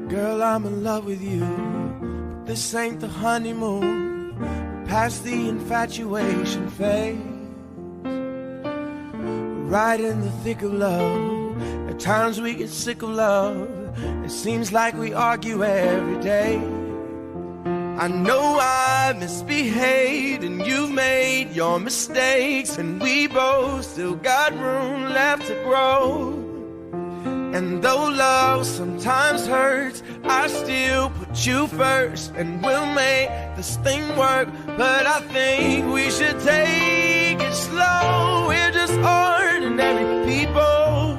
Girl, I'm in love with you. This ain't the honeymoon. We're past the infatuation phase. Right in the thick of love. At times we get sick of love. It seems like we argue every day. I know I misbehaved and you've made your mistakes, and we both still got room left to grow. And though love sometimes hurts, I still put you first, and we'll make this thing work. But I think we should take it slow. We're just ordinary people.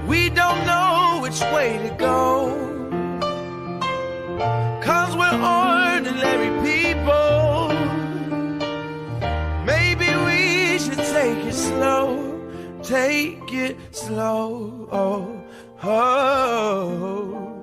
We don't know which way to go, 'cause we're ordinary people. Maybe we should take it slow. Take it slow. Oh, oh.